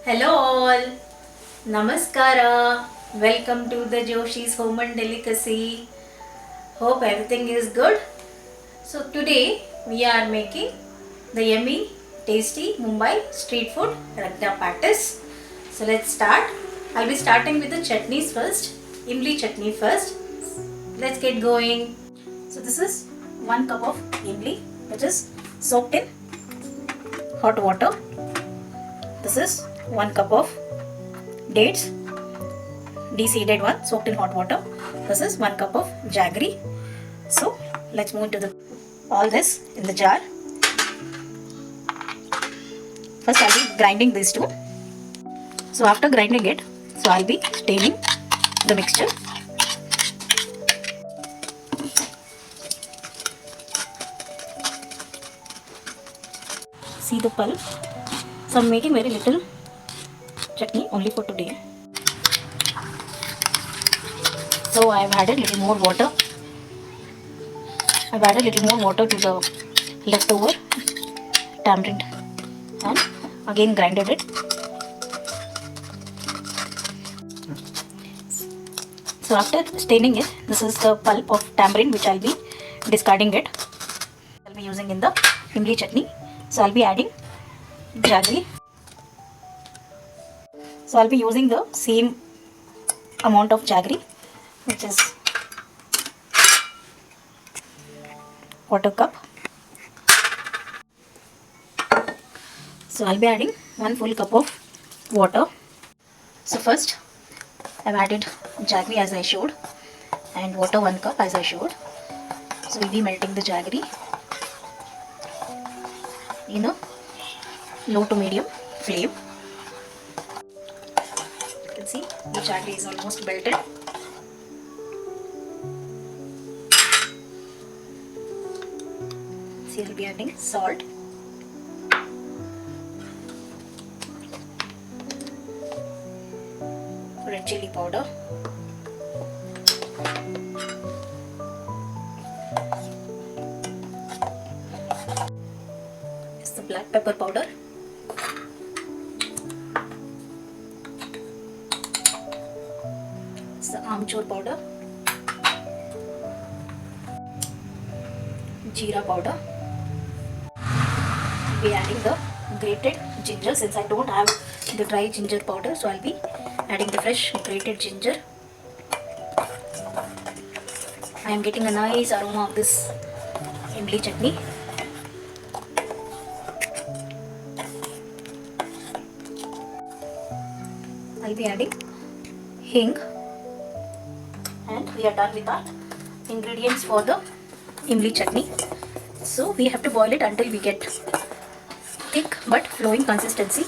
Hello all, Namaskara. Welcome to the Joshi's Home and Delicacy. Hope everything is good. So today we are making the yummy, tasty Mumbai street food Ragda Patties. So let's start. I'll be starting with the chutneys first. Imli chutney first. Let's get going. So this is 1 cup of imli which is soaked in hot water. This is 1 cup of dates, de-seeded one, soaked in hot water. This is 1 cup of jaggery. So let's move into all this in the jar. First I'll be grinding these two. So after grinding it, so I'll be staining the mixture. See the pulp. So I'm making very little chutney only for today. So I've added little more water. I've added little more water to the leftover tamarind and again grinded it. So after staining it, this is the pulp of tamarind which I'll be discarding it. I'll be using in the imli chutney. So I'll be adding jaggery. So I'll be using the same amount of jaggery, which is 1/4 cup. So I'll be adding 1 full cup of water. So first I've added jaggery as I showed and water 1 cup as I showed. So we'll be melting the jaggery in a low to medium flame. You can see the jaggery is almost melted. See, I'll be adding salt, red chili powder, it's the black pepper powder, it's the amchur powder, jeera powder. I'll be adding the grated ginger since I don't have the dry ginger powder, so I'll be adding the fresh grated ginger. I am getting a nice aroma of this imli chutney. I'll be adding hing, and we are done with our ingredients for the imli chutney. So we have to boil it until we get thick but flowing consistency.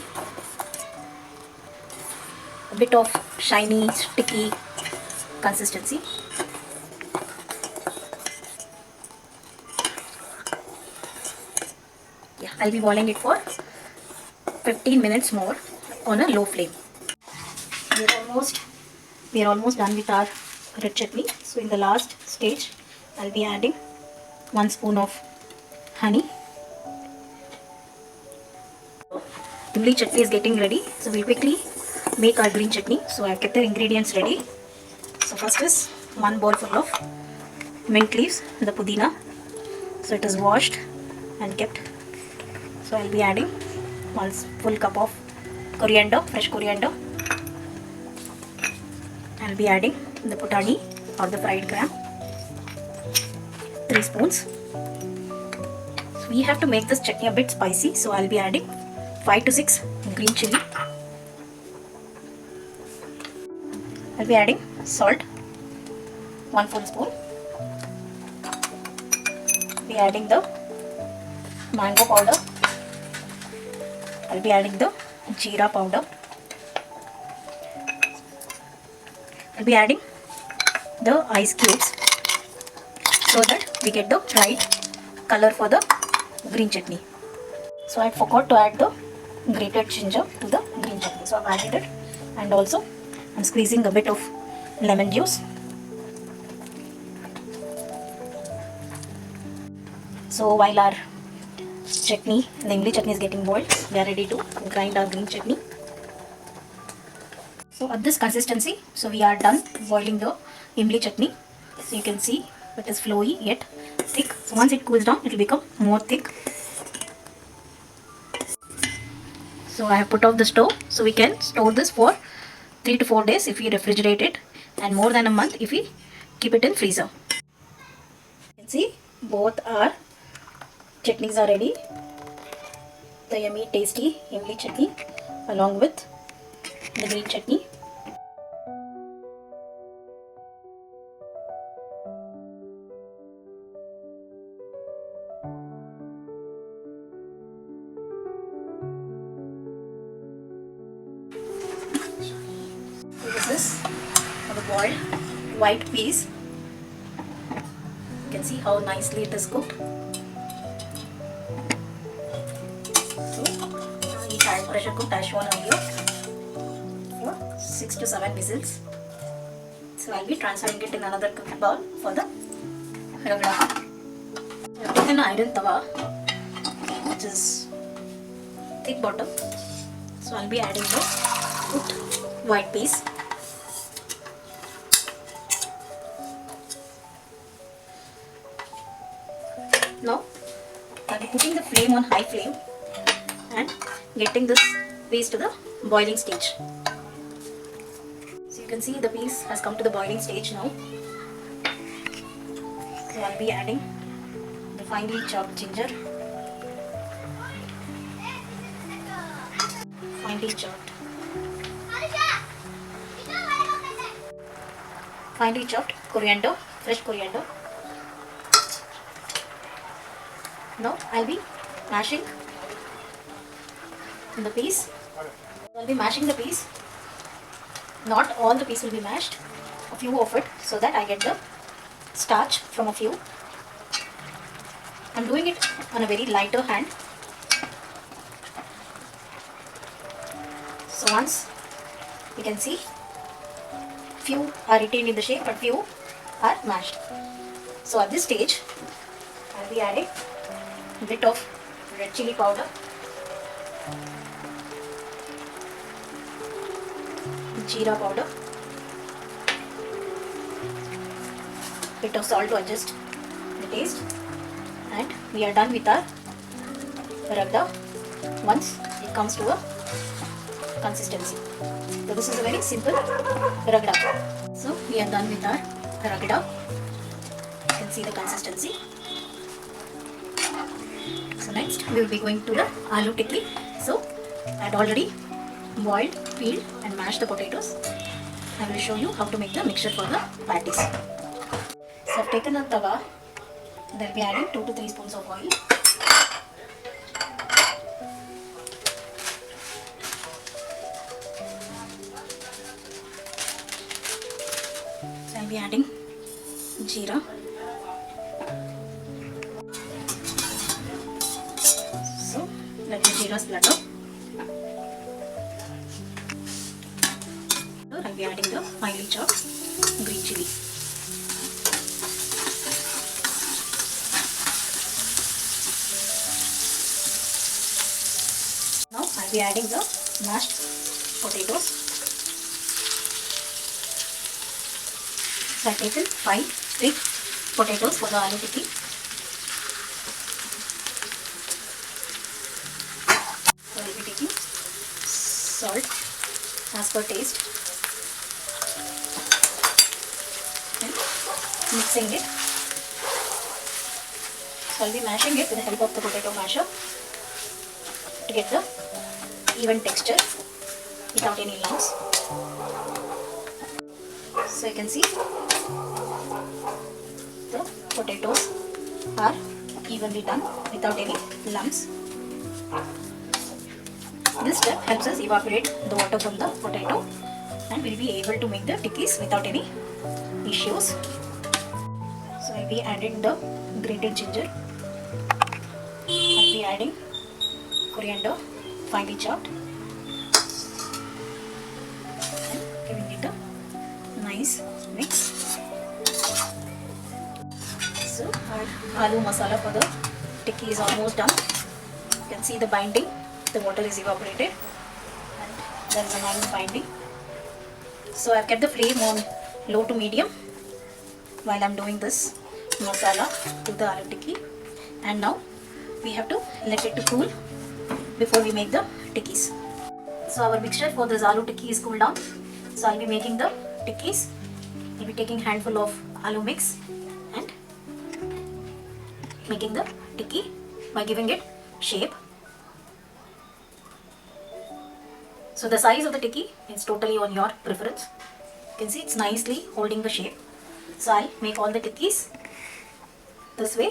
A bit of shiny, sticky consistency. Yeah, I'll be boiling it for 15 minutes more on a low flame. We are almost done with our red chutney. So in the last stage, I'll be adding 1 spoon of honey. Imli chutney is getting ready, so we'll quickly make our green chutney. So I've kept the ingredients ready. So first is 1 bowl full of mint leaves, the pudina. So it is washed and kept. So I'll be adding 1 full cup of coriander, fresh coriander. I'll be adding the putani or the fried gram, 3 spoons. So we have to make this chutney a bit spicy, so I'll be adding 5 to 6 green chili. I'll be adding salt, 1 full spoon. I'll be adding the mango powder. I'll be adding the jeera powder. I'll be adding the ice cubes so that we get the right color for the green chutney. So I forgot to add the grated ginger to the green chutney. So I've added it, and also I'm squeezing a bit of lemon juice. So while our chutney, the imli chutney is getting boiled, we are ready to grind our green chutney. So at this consistency, so we are done boiling the imli chutney. So you can see it is flowy yet thick. So once it cools down, it will become more thick. So I have put off the stove, so we can store this for 3 to 4 days if we refrigerate it, and more than a month if we keep it in freezer. You can see both our chutneys are ready. The yummy tasty imli chutney along with the green chutney. So this is for the boiled white peas. You can see how nicely it is cooked. So each I pressure cooked as shown earlier for 6 to 7 whistles. So I'll be transferring it in another cooking bowl for the ragda. I have taken an iron tawa which is thick bottom. So I'll be adding the cooked white peas. Now I'll be putting the flame on high flame and getting this peas to the boiling stage. So you can see the peas has come to the boiling stage now. So I'll be adding the finely chopped ginger, finely chopped, coriander, fresh coriander. Now I'll be mashing the peas. I'll be mashing the peas. Not all the peas will be mashed, a few of it, so that I get the starch from a few. I'm doing it on a very lighter hand. So once you can see, few are retained in the shape but few are mashed. So at this stage, I'll be adding a bit of red chili powder, jeera powder, bit of salt to adjust the taste, and we are done with our ragda once it comes to a consistency. So this is a very simple ragda. So we are done with our ragda. You can see the consistency. So next we will be going to the aloo tikki. So I had already boiled, peeled and mashed the potatoes. I will show you how to make the mixture for the patties. So I have taken a tawa. Then I'll be adding 2 to 3 spoons of oil. So I'll be adding jeera. So let the jeera splatter. I'll be adding the finely chopped green chili. Now I'll be adding the mashed potatoes. So I've taken 5 big potatoes for the aloo tikki. So I'll be taking salt as per taste and mixing it. So I'll be mashing it with the help of the potato masher to get the even texture without any lumps. So you can see the potatoes are evenly done without any lumps. This step helps us evaporate the water from the potato and we'll be able to make the tikkis without any issues. So I'll be adding the grated ginger. I'll be adding coriander, finely chopped, and giving it a nice mix. So our aloo masala for the tikki is almost done. You can see the binding, the water is evaporated and there is a nice binding. So I've kept the flame on low to medium while I'm doing this masala to the aloo tikki, and now we have to let it to cool before we make the tikkis. So our mixture for this aloo tikki is cooled down. So I'll be making the tikkis. I'll be taking handful of aloo mix and making the tikki by giving it shape. So the size of the tikki is totally on your preference. You can see it's nicely holding the shape. So I'll make all the tikkis this way.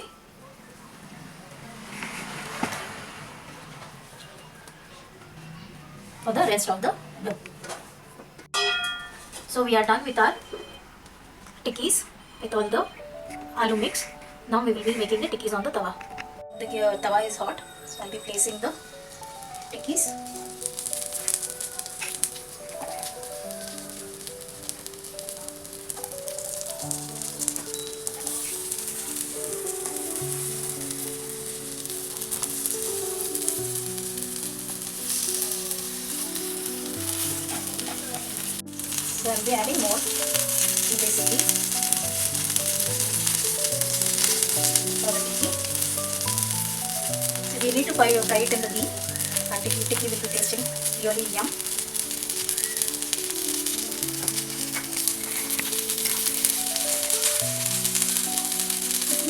For the rest of the dough. So we are done with our tikkis with all the aloo mix. Now we will be making the tikkis on the tawa. The tawa is hot, so I'll be placing the tikkis. So I'll be adding more basically for the tikki. So we need to fry it in the ghee until the tikki will be tasting really yum.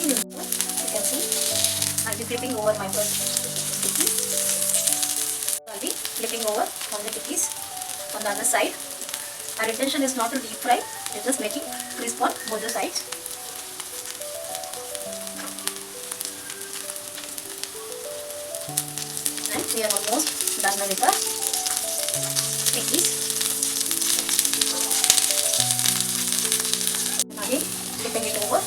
You can see I'll be flipping over my first tikki. I'll be flipping over on the tikkis on the other side. Our intention is not to deep fry, it's just making crisp on both the sides. And we are almost done with our tikkis. And again, flipping it over.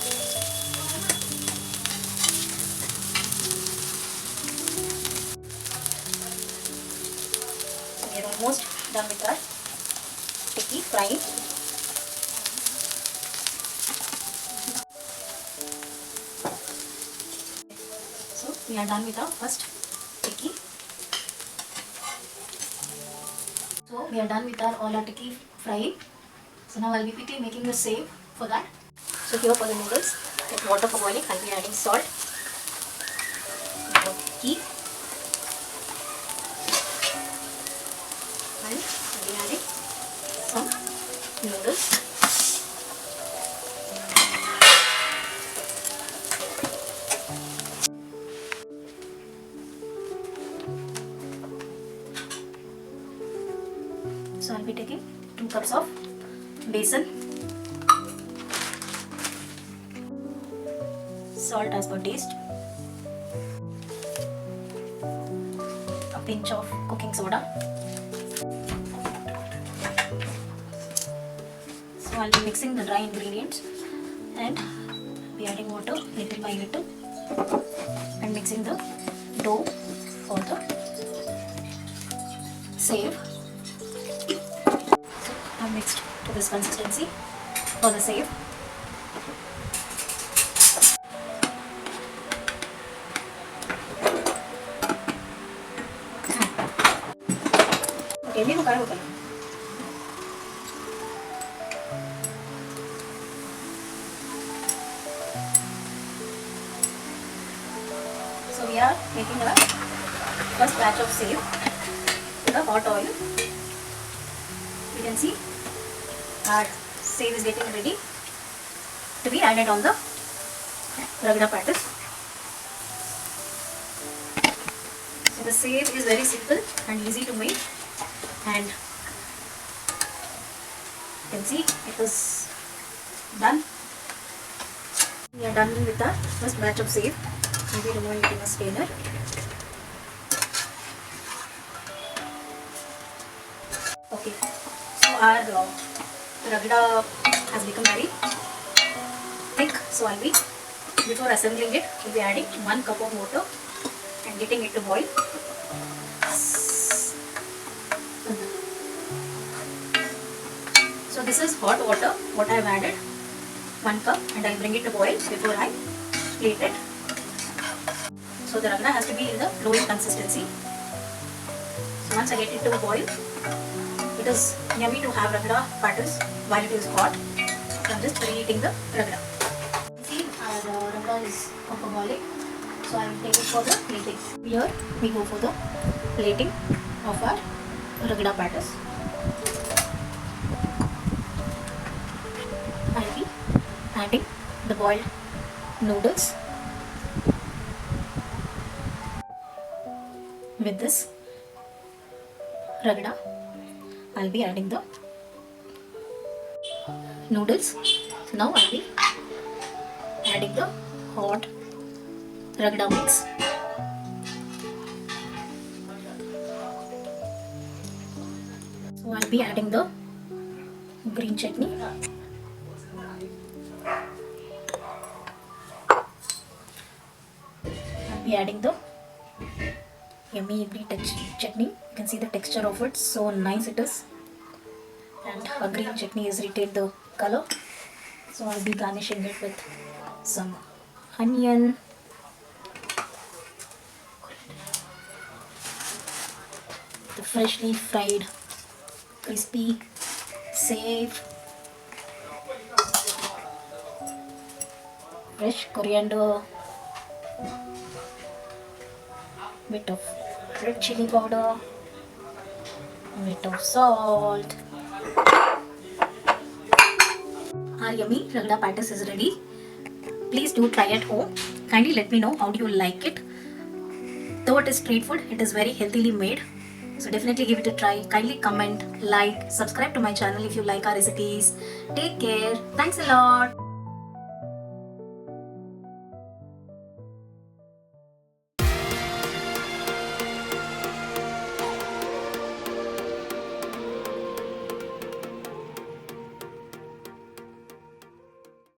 So we are almost done with our tikki frying. So we are done with our first tikki. So we are done with all our tikki frying. So now I'll be quickly making the save for that. So here for the noodles, with water for boiling, I'll be adding salt, ghee, and I'll be adding some noodles. So I'll be taking 2 cups of besan, salt as per taste, a pinch of cooking soda. So I'll be mixing the dry ingredients and be adding water little by little and mixing the dough for the save. So I've mixed to this consistency for the save. Okay, ini bukan. So we are making our first batch of save with the hot oil. You can see our save is getting ready to be added on the Ragada Patties. So the save is very simple and easy to make, and you can see it is done. We are done with our first batch of save. Maybe remove it in a strainer. Okay, so our Ragda has become very thick, so I'll be, before assembling it, we'll be adding 1 cup of water and getting it to boil. So this is hot water, what I have added, 1 cup, and I'll bring it to boil before I plate it. So the Ragda has to be in the flowing consistency. So once I get it to boil, it is yummy to have Ragada Patties while it is hot. So I'm just preheating the Ragda. See, our Ragda is boiling, so I will take it for the plating. Here we go for the plating of our Ragada Patties. I'll be adding the boiled noodles with this Ragda. I'll be adding the noodles. So now I'll be adding the hot Ragda mix. So I'll be adding the green chutney. I'll be adding the yummy chutney. You can see the texture of it, so nice it is. And a green chutney has retained the color. So I'll be garnishing it with some onion, the freshly fried, crispy, safe, fresh coriander, bit of red chili powder, bit of salt. Our yummy Ragda Patties is ready. Please do try at home. Kindly let me know how do you like it. Though it is street food, it is very healthily made. So definitely give it a try. Kindly comment, like, subscribe to my channel if you like our recipes. Take care. Thanks a lot.